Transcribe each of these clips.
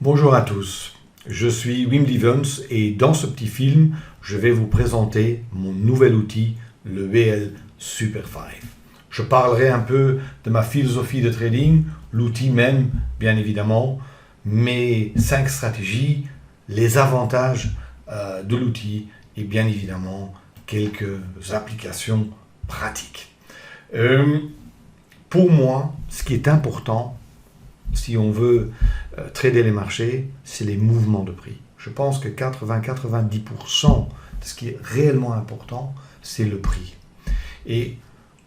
Bonjour à tous, je suis Wim Lievens et dans ce petit film, je vais vous présenter mon nouvel outil, le WL Super 5. Je parlerai un peu de ma philosophie de trading, l'outil même, bien évidemment, mes 5 stratégies, les avantages de l'outil et bien évidemment quelques applications pratiques. Pour moi, ce qui est important, si on veut trader les marchés, c'est les mouvements de prix. Je pense que 80-90% de ce qui est réellement important, c'est le prix. Et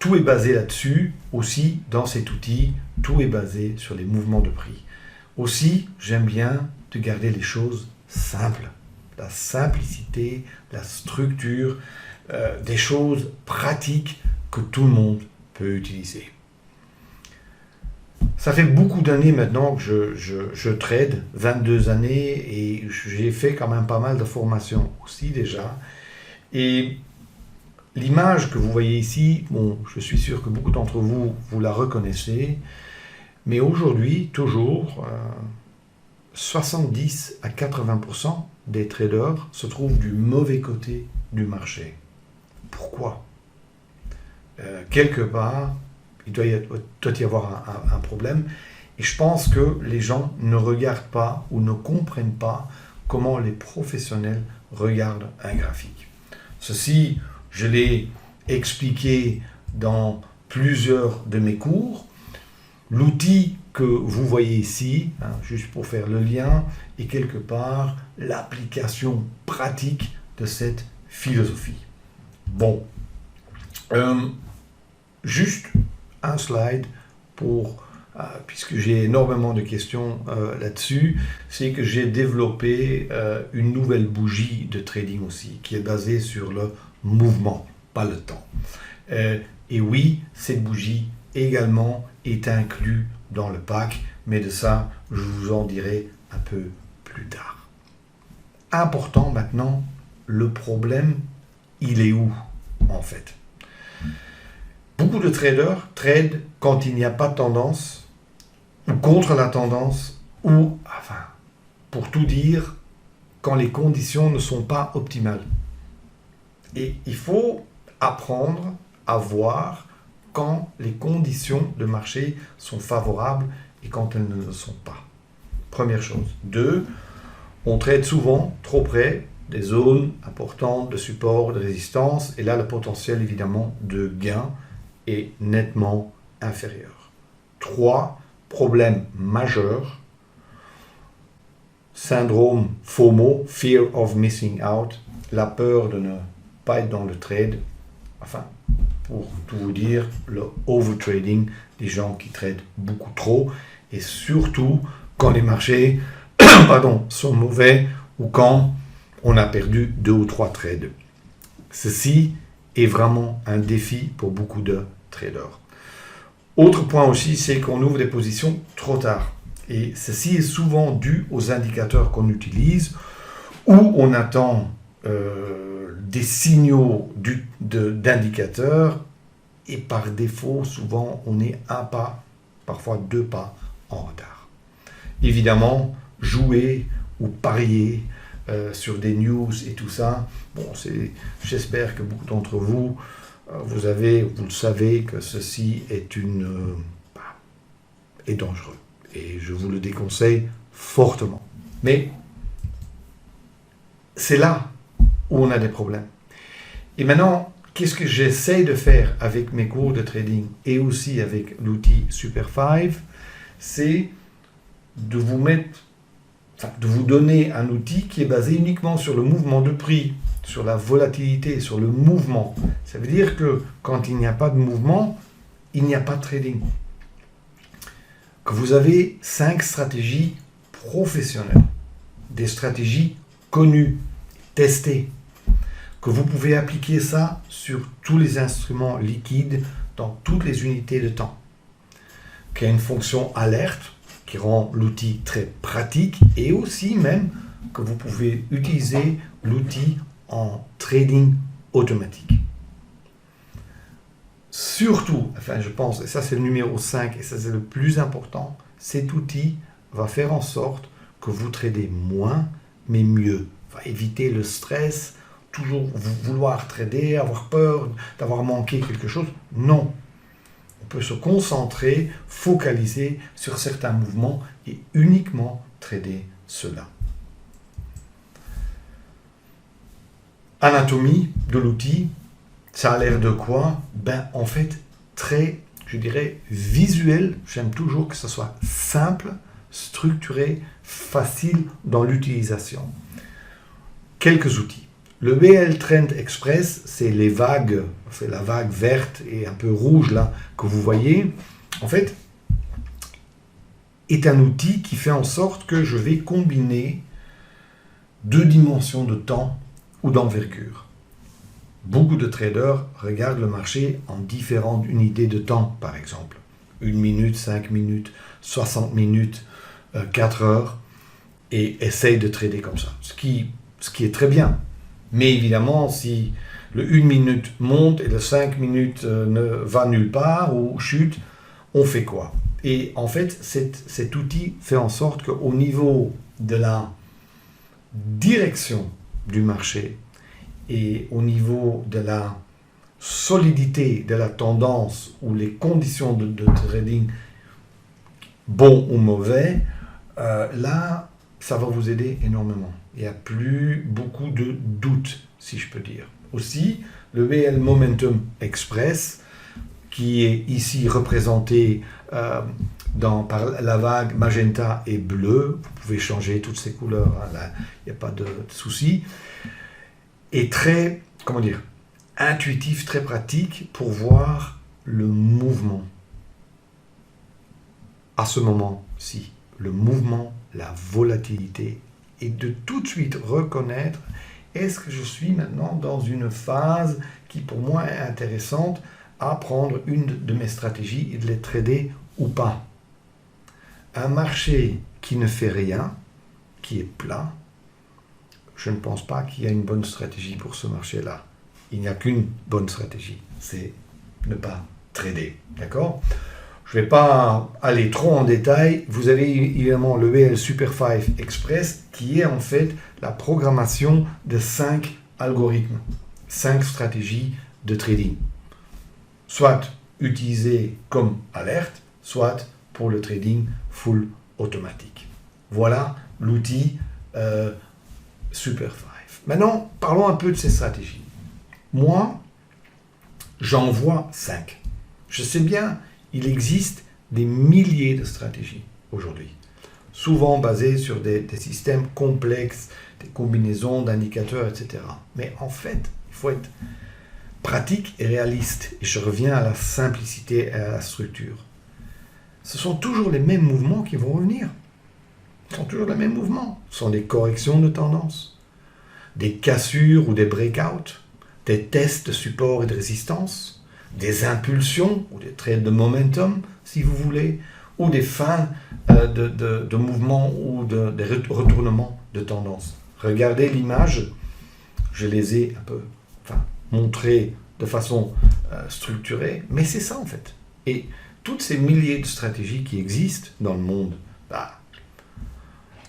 tout est basé là-dessus, aussi dans cet outil, tout est basé sur les mouvements de prix. Aussi, j'aime bien de garder les choses simples. La simplicité, la structure, des choses pratiques que tout le monde peut utiliser. Ça fait beaucoup d'années maintenant que je trade, 22 années, et j'ai fait quand même pas mal de formations aussi déjà. Et l'image que vous voyez ici, bon, je suis sûr que beaucoup d'entre vous, vous la reconnaissez, mais aujourd'hui, toujours, 70 à 80% des traders se trouvent du mauvais côté du marché. Pourquoi ? Quelque part, il doit y avoir un problème. Et je pense que les gens ne regardent pas ou ne comprennent pas comment les professionnels regardent un graphique. Ceci, je l'ai expliqué dans plusieurs de mes cours. L'outil que vous voyez ici, juste pour faire le lien, est quelque part l'application pratique de cette philosophie. Bon, juste un slide puisque j'ai énormément de questions là-dessus, c'est que j'ai développé une nouvelle bougie de trading aussi, qui est basée sur le mouvement, pas le temps. Et oui, cette bougie également est inclue dans le pack, mais de ça, je vous en dirai un peu plus tard. Important maintenant, le problème, il est où en fait ? Beaucoup de traders tradent quand il n'y a pas de tendance, ou contre la tendance, ou, enfin, pour tout dire, quand les conditions ne sont pas optimales. Et il faut apprendre à voir quand les conditions de marché sont favorables et quand elles ne le sont pas. Première chose. 2, on trade souvent trop près des zones importantes de support, de résistance, et là le potentiel évidemment de gain est nettement inférieur. 3, problème majeur, syndrome FOMO, Fear of Missing Out, la peur de ne pas être dans le trade, enfin, pour tout vous dire, le overtrading, des gens qui tradent beaucoup trop, et surtout quand les marchés sont mauvais ou quand on a perdu 2 ou 3 trades. Ceci est vraiment un défi pour beaucoup de traders. Autre point aussi, c'est qu'on ouvre des positions trop tard. Et ceci est souvent dû aux indicateurs qu'on utilise, où on attend des signaux d'indicateurs, et par défaut, souvent, on est un pas, parfois 2 pas en retard. Évidemment, jouer ou parier sur des news et tout ça, bon, j'espère que beaucoup d'entre vous, vous le savez que ceci est est dangereux. Et je vous le déconseille fortement. Mais c'est là où on a des problèmes. Et maintenant, qu'est-ce que j'essaie de faire avec mes cours de trading et aussi avec l'outil Super 5, c'est de vous donner un outil qui est basé uniquement sur le mouvement de prix, sur la volatilité, sur le mouvement. Ça veut dire que quand il n'y a pas de mouvement, il n'y a pas de trading. Que vous avez 5 stratégies professionnelles, des stratégies connues, testées, que vous pouvez appliquer ça sur tous les instruments liquides dans toutes les unités de temps, qui a une fonction alerte qui rend l'outil très pratique et aussi même que vous pouvez utiliser l'outil en trading automatique. Surtout, enfin je pense, et ça c'est le numéro 5 et ça c'est le plus important, cet outil va faire en sorte que vous tradez moins, mais mieux. Enfin, éviter le stress, toujours vouloir trader, avoir peur d'avoir manqué quelque chose. Non. On peut se concentrer, focaliser sur certains mouvements et uniquement trader cela. Anatomie de l'outil, ça a l'air de quoi? En fait, très, je dirais, visuel. J'aime toujours que ce soit simple, structuré, facile dans l'utilisation. Quelques outils. Le BL Trend Express, c'est les vagues, c'est la vague verte et un peu rouge là que vous voyez. En fait, est un outil qui fait en sorte que je vais combiner 2 dimensions de temps ou d'envergure. Beaucoup de traders regardent le marché en différentes unités de temps, par exemple. 1 minute, 5 minutes, 60 minutes, 4 heures, et essayent de trader comme ça. Ce qui est très bien. Mais évidemment, si le 1 minute monte et le 5 minutes ne va nulle part ou chute, on fait quoi? Et en fait, cet outil fait en sorte qu'au niveau de la direction du marché et au niveau de la solidité de la tendance ou les conditions de trading, bon ou mauvais, là, ça va vous aider énormément. Il n'y a plus beaucoup de doutes, si je peux dire. Aussi, le BL Momentum Express, qui est ici représenté par la vague magenta et bleu, vous pouvez changer toutes ces couleurs, hein, là, il n'y a pas de souci, est très, intuitif, très pratique pour voir le mouvement. À ce moment-ci, le mouvement, la volatilité, et de tout de suite reconnaître, est-ce que je suis maintenant dans une phase qui pour moi est intéressante à prendre une de mes stratégies et de les trader ou pas. Un marché qui ne fait rien, qui est plat, je ne pense pas qu'il y a une bonne stratégie pour ce marché-là. Il n'y a qu'une bonne stratégie, c'est ne pas trader. D'accord ? Je ne vais pas aller trop en détail. Vous avez évidemment le BL Super 5 Express qui est en fait la programmation de 5 algorithmes, 5 stratégies de trading. Soit utilisées comme alerte, soit pour le trading full automatique. Voilà l'outil Super 5. Maintenant, parlons un peu de ces stratégies. Moi, j'en vois 5. Je sais bien, il existe des milliers de stratégies aujourd'hui, souvent basées sur des systèmes complexes, des combinaisons d'indicateurs, etc. Mais en fait, il faut être pratique et réaliste. Et je reviens à la simplicité et à la structure. Ce sont toujours les mêmes mouvements qui vont revenir. Ce sont toujours les mêmes mouvements. Ce sont des corrections de tendance, des cassures ou des breakouts, des tests de support et de résistance, des impulsions ou des trades de momentum, si vous voulez, ou des fins de mouvements ou des retournements de tendance. Regardez l'image, je les ai un peu montrées de façon structurée, mais c'est ça en fait. Et toutes ces milliers de stratégies qui existent dans le monde,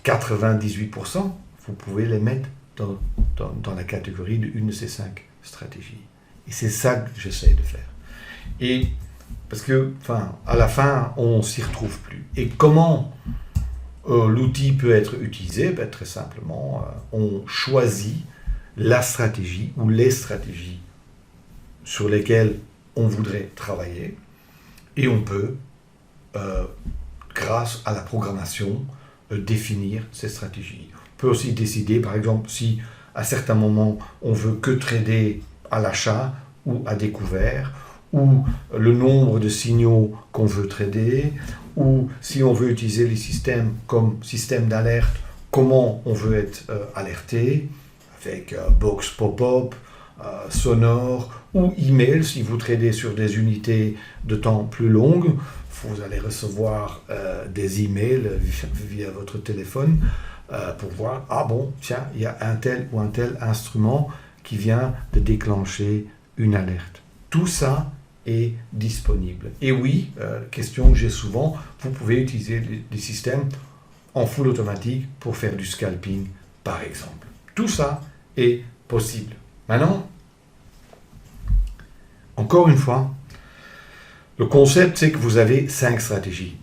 98%, vous pouvez les mettre dans la catégorie d'une de ces 5 stratégies. Et c'est ça que j'essaie de faire. Et parce que, à la fin, on ne s'y retrouve plus. Et comment l'outil peut être utilisé? Très simplement, on choisit la stratégie ou les stratégies sur lesquelles on voudrait travailler. Et on peut, grâce à la programmation, définir ces stratégies. On peut aussi décider, par exemple, si à certains moments, on veut que trader à l'achat ou à découvert, ou le nombre de signaux qu'on veut trader, ou si on veut utiliser les systèmes comme système d'alerte, comment on veut être alerté, avec box pop-up, sonore, ou email, si vous tradez sur des unités de temps plus longues, vous allez recevoir des emails via votre téléphone pour voir, tiens, il y a un tel ou un tel instrument qui vient de déclencher une alerte. Tout ça est disponible. Et oui, question que j'ai souvent, vous pouvez utiliser des systèmes en full automatique pour faire du scalping, par exemple. Tout ça est possible. Maintenant, encore une fois, le concept, c'est que vous avez 5 stratégies.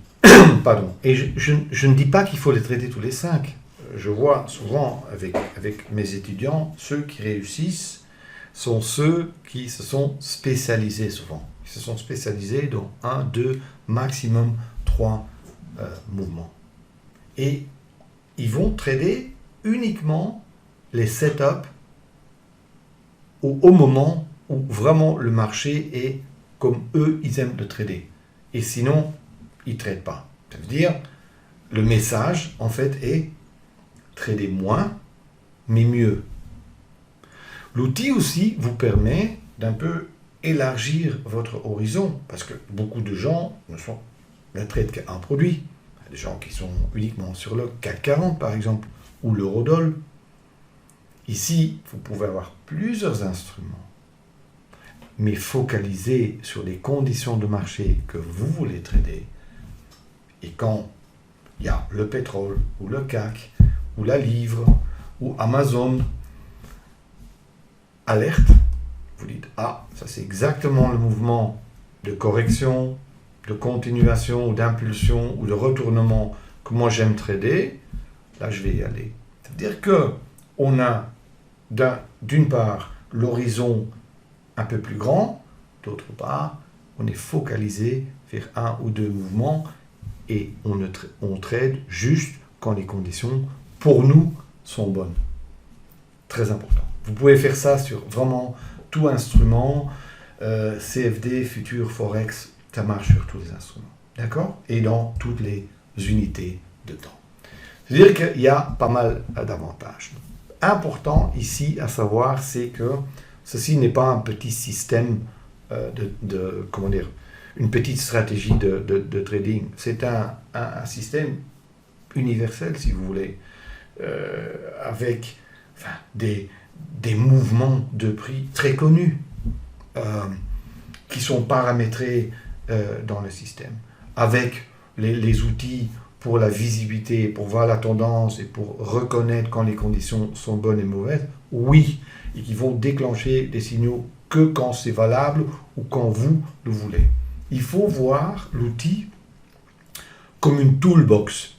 Pardon. Et je ne dis pas qu'il faut les traiter tous les 5. Je vois souvent avec mes étudiants, ceux qui réussissent sont ceux qui se sont spécialisés souvent. Ils se sont spécialisés dans 1, 2, maximum 3 mouvements. Et ils vont trader uniquement les setups au moment où vraiment le marché est comme eux, ils aiment le trader. Et sinon, ils ne tradent pas. Ça veut dire, le message, en fait, est trader moins, mais mieux. L'outil aussi vous permet d'un peu élargir votre horizon, parce que beaucoup de gens ne traitent qu'un produit. Il y a des gens qui sont uniquement sur le CAC 40, par exemple, ou l'eurodoll. Ici, vous pouvez avoir plusieurs instruments, mais focaliser sur les conditions de marché que vous voulez trader. Et quand il y a le pétrole, ou le CAC, ou la livre, ou Amazon, alerte, vous dites, ah, ça c'est exactement le mouvement de correction, de continuation, ou d'impulsion, ou de retournement que moi j'aime trader, là je vais y aller. C'est-à-dire qu'on a d'une part l'horizon un peu plus grand, d'autre part, on est focalisé vers 1 ou 2 mouvements et on trade juste quand les conditions, pour nous, sont bonnes. Très important. Vous pouvez faire ça sur vraiment tout instrument, CFD, Futur, Forex, ça marche sur tous les instruments. D'accord? Et dans toutes les unités de temps. C'est-à-dire qu'il y a pas mal d'avantages. Important ici à savoir, c'est que ceci n'est pas un petit système comment dire, une petite stratégie de trading. C'est un système universel, si vous voulez, avec des mouvements de prix très connus qui sont paramétrés dans le système, avec les outils pour la visibilité, pour voir la tendance et pour reconnaître quand les conditions sont bonnes et mauvaises, oui, et qui vont déclencher des signaux que quand c'est valable ou quand vous le voulez. Il faut voir l'outil comme une toolbox,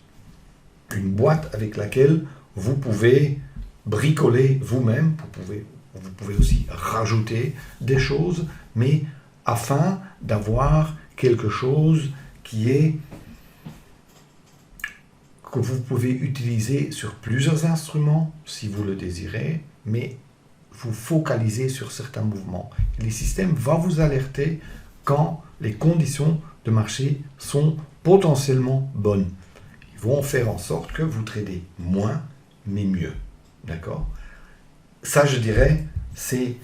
une boîte avec laquelle vous pouvez bricoler vous-même, vous pouvez aussi rajouter des choses, mais afin d'avoir quelque chose que vous pouvez utiliser sur plusieurs instruments, si vous le désirez, mais vous focalisez sur certains mouvements. Et les systèmes vont vous alerter quand les conditions de marché sont potentiellement bonnes. Ils vont faire en sorte que vous tradez moins, mais mieux. D'accord? Ça, je dirais, c'est,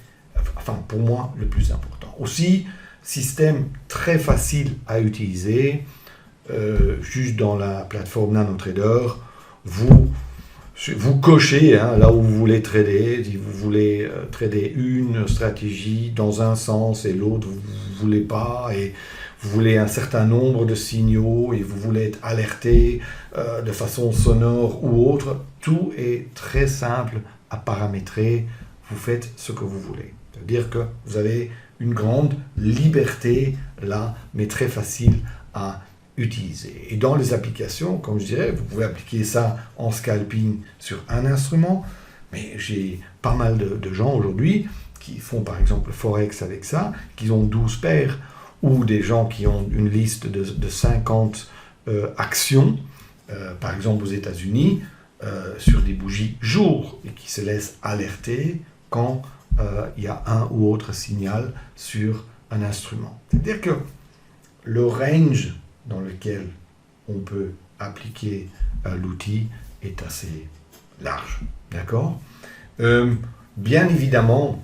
pour moi, le plus important. Aussi, système très facile à utiliser, juste dans la plateforme NanoTrader, vous cochez là où vous voulez trader. Si vous voulez trader une stratégie dans un sens et l'autre, vous ne voulez pas, et vous voulez un certain nombre de signaux et vous voulez être alerté de façon sonore ou autre, tout est très simple à paramétrer. Vous faites ce que vous voulez. C'est-à-dire que vous avez une grande liberté là, mais très facile à utiliser. Et dans les applications, comme je dirais, vous pouvez appliquer ça en scalping sur un instrument, mais j'ai pas mal de gens aujourd'hui qui font par exemple Forex avec ça, qui ont 12 paires, ou des gens qui ont une liste de 50 actions, par exemple aux États-Unis, sur des bougies jour, et qui se laissent alerter quand il y a un ou autre signal sur un instrument. C'est-à-dire que le range dans lequel on peut appliquer l'outil est assez large. D'accord? Bien évidemment,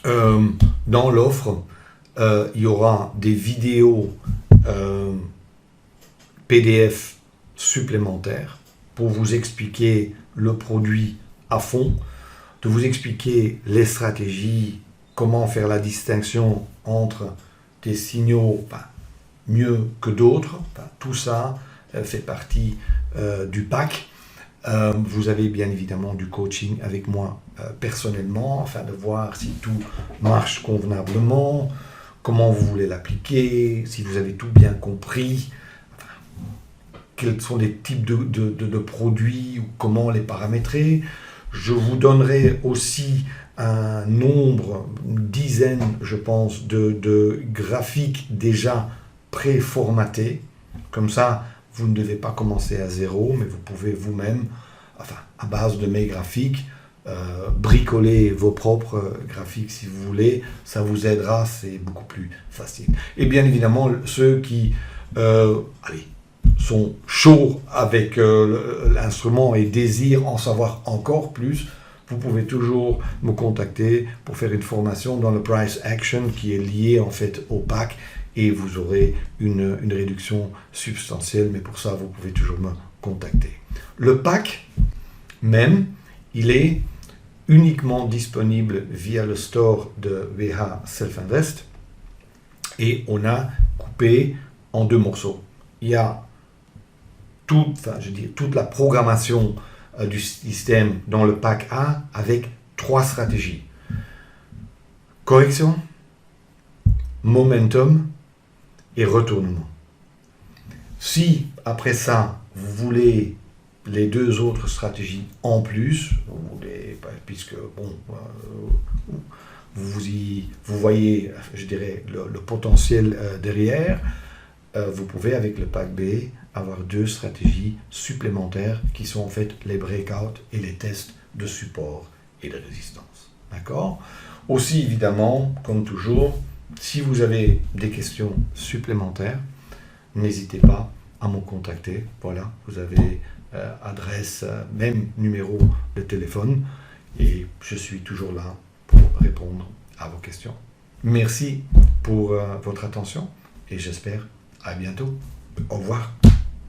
dans l'offre, il y aura des vidéos PDF supplémentaires pour vous expliquer le produit à fond, de vous expliquer les stratégies, comment faire la distinction entre des signaux mieux que d'autres. Tout ça fait partie du pack. Vous avez bien évidemment du coaching avec moi personnellement, afin de voir si tout marche convenablement, comment vous voulez l'appliquer, si vous avez tout bien compris, quels sont les types de produits, ou comment les paramétrer. Je vous donnerai aussi un nombre, une dizaine, je pense, de graphiques déjà préformatés. Comme ça, vous ne devez pas commencer à zéro, mais vous pouvez vous-même, enfin, à base de mes graphiques, bricoler vos propres graphiques si vous voulez. Ça vous aidera, c'est beaucoup plus facile. Et bien évidemment, ceux qui sont chauds avec l'instrument et désirent en savoir encore plus, vous pouvez toujours me contacter pour faire une formation dans le Price Action qui est lié en fait au pack, et vous aurez une réduction substantielle, mais pour ça, vous pouvez toujours me contacter. Le pack même, il est uniquement disponible via le store de VH Self-Invest, et on a coupé en 2 morceaux. Il y a toute la programmation du système dans le pack A avec 3 stratégies. Correction, momentum et retournement. Si après ça, vous voulez les 2 autres stratégies en plus, puisque bon, vous voyez, je dirais, le potentiel derrière, vous pouvez avec le pack B avoir 2 stratégies supplémentaires qui sont en fait les breakouts et les tests de support et de résistance. D'accord ? Aussi évidemment, comme toujours, si vous avez des questions supplémentaires, n'hésitez pas à me contacter. Voilà, vous avez adresse, même numéro de téléphone, et je suis toujours là pour répondre à vos questions. Merci pour votre attention et j'espère à bientôt. Au revoir.